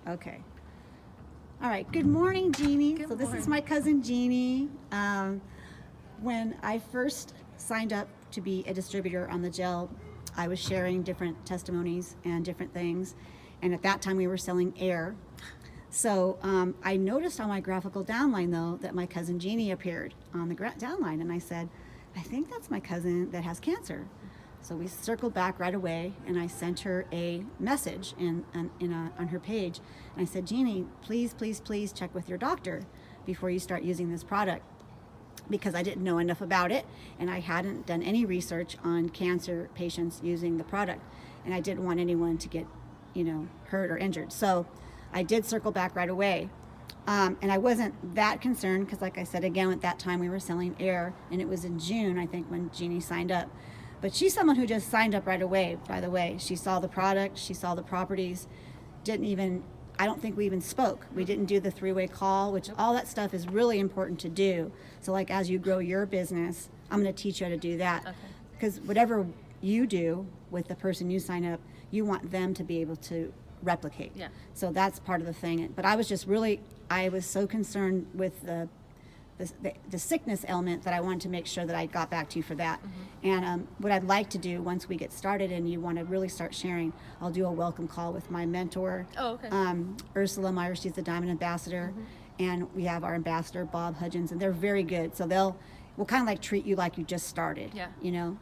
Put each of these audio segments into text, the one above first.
Okay. All right. Good morning, Jeannie. Good So this is morning. my cousin Jeannie. When I first signed up to be a distributor on the gel, I was sharing different testimonies and different things. And at that time, we were selling air. So I noticed on my graphical downline, though, that my cousin Jeannie appeared on the downline. And I said, I think that's my cousin that has cancer. So we circled back right away, and I sent her a message on her page. And I said, Jeannie, please, please, please check with your doctor before you start using this product, because I didn't know enough about it, and I hadn't done any research on cancer patients using the product, and I didn't want anyone to get, hurt or injured. So I did circle back right away. And I wasn't that concerned because, like I said, again, at that time we were selling air, and it was in June, I think, when Jeannie signed up. But she's someone who just signed up right away, by the way. She saw the product, she saw the properties, I don't think we even spoke. We didn't do the three-way call, which all that stuff is really important to do. So like as you grow your business, I'm going to teach you how to do that. Okay. Because whatever you do with the person you sign up, you want them to be able to replicate. Yeah. So that's part of the thing. But I was so concerned with the sickness element that I wanted to make sure that I got back to you for that. Mm-hmm. And what I'd like to do once we get started and you want to really start sharing, I'll do a welcome call with my mentor, Oh, okay. Ursula Meyer. She's the Diamond Ambassador. Mm-hmm. And we have our ambassador, Bob Hudgens, and they're very good. So we'll kind of like treat you like you just started, Yeah.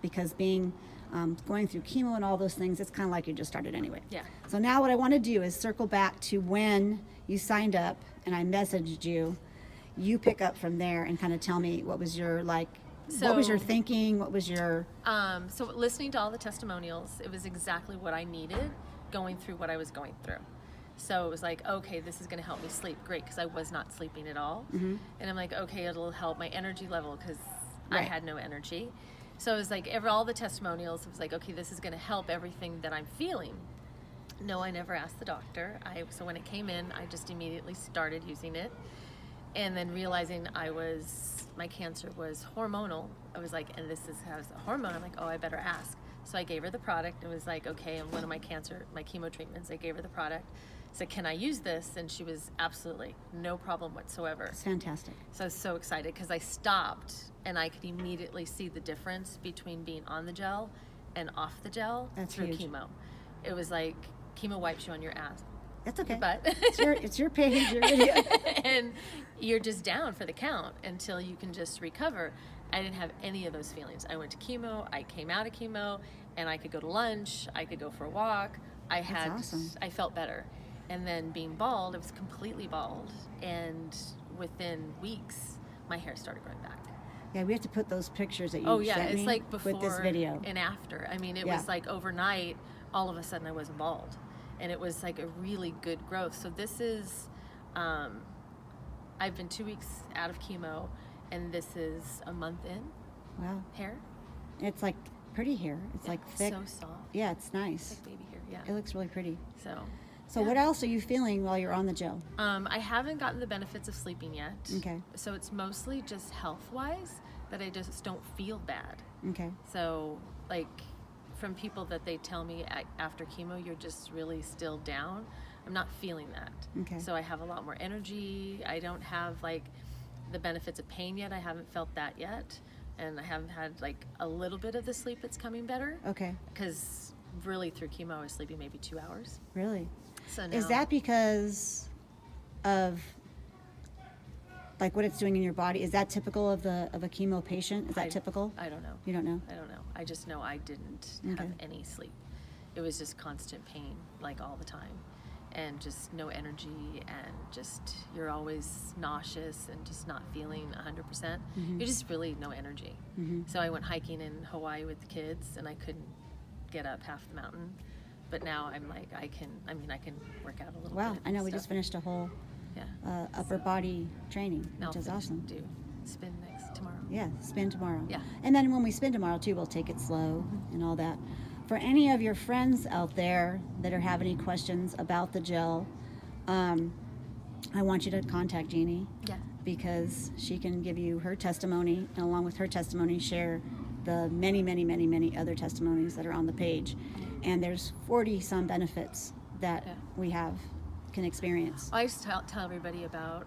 Because going through chemo and all those things, it's kind of like you just started anyway. Yeah. So now what I want to do is circle back to when you signed up and I messaged you. You pick up from there and kind of tell me what was your what was your thinking? What was your... So listening to all the testimonials, it was exactly what I needed going through what I was going through. So it was like, okay, this is going to help me sleep. Great, because I was not sleeping at all. Mm-hmm. And I'm like, okay, it'll help my energy level because I Right. had no energy. So it was like all the testimonials, it was like, okay, this is going to help everything that I'm feeling. No, I never asked the doctor. So when it came in, I just immediately started using it. And then realizing my cancer was hormonal, I was like, and this has a hormone. I'm like, oh, I better ask. So I gave her the product. It was like, okay, and one of my chemo treatments, I gave her the product. Said, can I use this? And she was absolutely no problem whatsoever. It's fantastic. So I was so excited because I stopped and I could immediately see the difference between being on the gel and off the gel. That's through huge. chemo. It was like chemo wipes you on your ass. That's okay. But it's your page, your video. and you're just down for the count until you can just recover. I didn't have any of those feelings. I went to chemo, I came out of chemo, and I could go to lunch, I could go for a walk. awesome. I felt better. And then being bald, I was completely bald. And within weeks, my hair started growing back. Yeah, we have to put those pictures that you Oh yeah, sent it's me like before with this video. and after. I mean, it Yeah. was like overnight, all of a sudden I wasn't bald. And it was like a really good growth. So this is, I've been 2 weeks out of chemo, and this is a month in Wow. hair. It's like pretty hair. It's like thick. So soft. Yeah, it's nice. Like baby hair, yeah. It looks really pretty. So yeah. what else are you feeling while you're on the gel? I haven't gotten the benefits of sleeping yet. Okay. So it's mostly just health-wise that I just don't feel bad. Okay. So, like, from people that they tell me after chemo, you're just really still down. I'm not feeling that. Okay. So I have a lot more energy. I don't have, like, the benefits of pain yet. I haven't felt that yet. And I haven't had, like, a little bit of the sleep that's coming better. Okay. Because really through chemo, I was sleeping maybe 2 hours. Really? So now, Is that because of like what it's doing in your body? Is that typical of a chemo patient? Is that typical? I don't know. You don't know? I don't know. I just know I didn't have any sleep. It was just constant pain, like all the time, and just no energy, and just you're always nauseous and just not feeling 100%. You're just really no energy. So I went hiking in Hawaii with the kids, and I couldn't get up half the mountain. But now I'm like, I can work out a little bit. Wow, I know. and We just stuff. finished a whole Yeah. upper body training, Now which is I'll awesome. do spin next tomorrow. Yeah, spin tomorrow. Yeah. And then when we spin tomorrow too, we'll take it slow and all that. For any of your friends out there that are having any questions about the gel, I want you to contact Jeannie. Yeah. Because she can give you her testimony, and along with her testimony, share the many, many, many, many other testimonies that are on the page. And there's 40 some benefits that we have can experience. I used to tell everybody about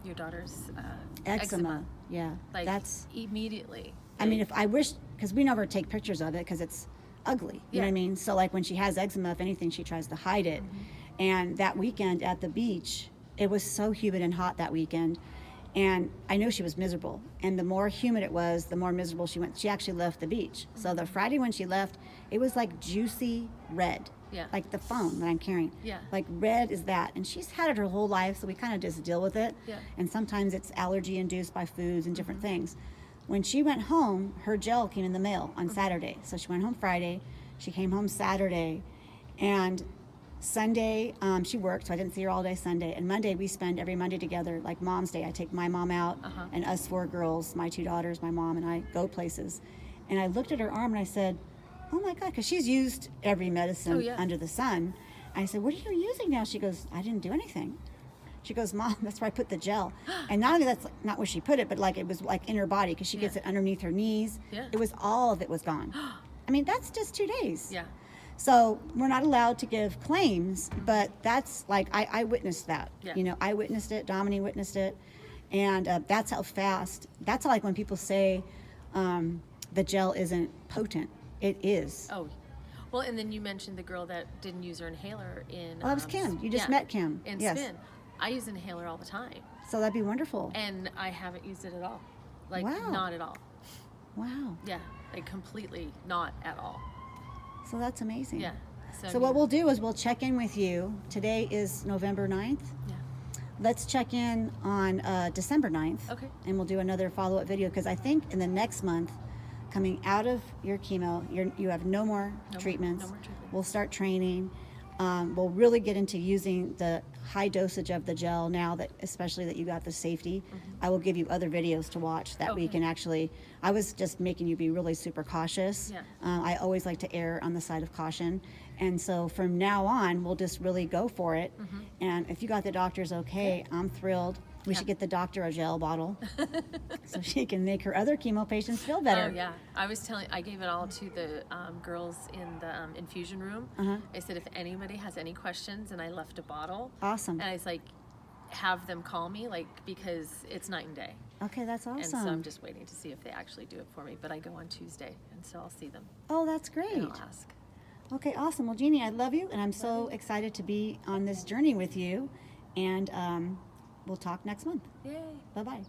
your daughter's Eczema. Yeah. Like That's, immediately. I mean, if I wish, because we never take pictures of it because it's ugly. You know what I mean? So like when she has eczema, if anything, she tries to hide it. And that weekend at the beach, it was so humid and hot that weekend. And I know she was miserable. And the more humid it was, the more miserable she went. She actually left the beach. So the Friday when she left, it was like juicy red. Yeah. Like the phone that I'm carrying. Yeah. Like red is that. And she's had it her whole life, so we kind of just deal with it. Yeah. And sometimes it's allergy induced by foods and different things. When she went home, her gel came in the mail on Saturday. So she went home Friday. She came home Saturday. And Sunday, she worked, so I didn't see her all day Sunday. And Monday, we spend every Monday together, like Mom's Day. I take my mom out, and us 4 girls, my 2 daughters, my mom, and I go places. And I looked at her arm and I said, oh my God, because she's used every medicine under the sun. I said, what are you using now? She goes, I didn't do anything. She goes, Mom, that's where I put the gel. And not only that's not where she put it, but like it was like in her body because she gets it underneath her knees. Yeah. It was all of it was gone. I mean, that's just 2 days. Yeah. So we're not allowed to give claims, but that's like, I witnessed that. Yeah. You know, I witnessed it, Dominique witnessed it. And that's how fast, that's how, like when people say the gel isn't potent, it is. Oh, well, and then you mentioned the girl that didn't use her inhaler in. Oh, that was Kim. You just met Kim. In Yes. Spin. I use inhaler all the time, So that'd be wonderful. and I haven't used it at all. Like, Wow. not at all. Wow. Yeah, like completely not at all. So that's amazing. Yeah. So what we'll do is we'll check in with you. Today is November 9th. Yeah. Let's check in on December 9th. Okay. And we'll do another follow-up video because I think in the next month, coming out of your chemo, you have no more treatments. No more treatments. We'll start training. We'll really get into using the high dosage of the gel now that, especially that you got the safety. I will give you other videos to watch that we Okay. can actually, I was just making you be really super cautious. Yeah. I always like to err on the side of caution. And so from now on, we'll just really go for it. And if you got the doctor's okay, I'm thrilled. We should get the doctor a gel bottle so she can make her other chemo patients feel better. Oh yeah, I gave it all to the girls in the infusion room. I said if anybody has any questions, and I left a bottle. Awesome. And I was like, have them call me, like, because it's night and day. Okay, that's awesome. And so I'm just waiting to see if they actually do it for me. But I go on Tuesday, and so I'll see them Oh, that's great. and I'll ask. Okay, awesome. Well, Jeannie, I love you, and I'm so excited to be on this journey with you. And we'll talk next month. Yay. Bye-bye.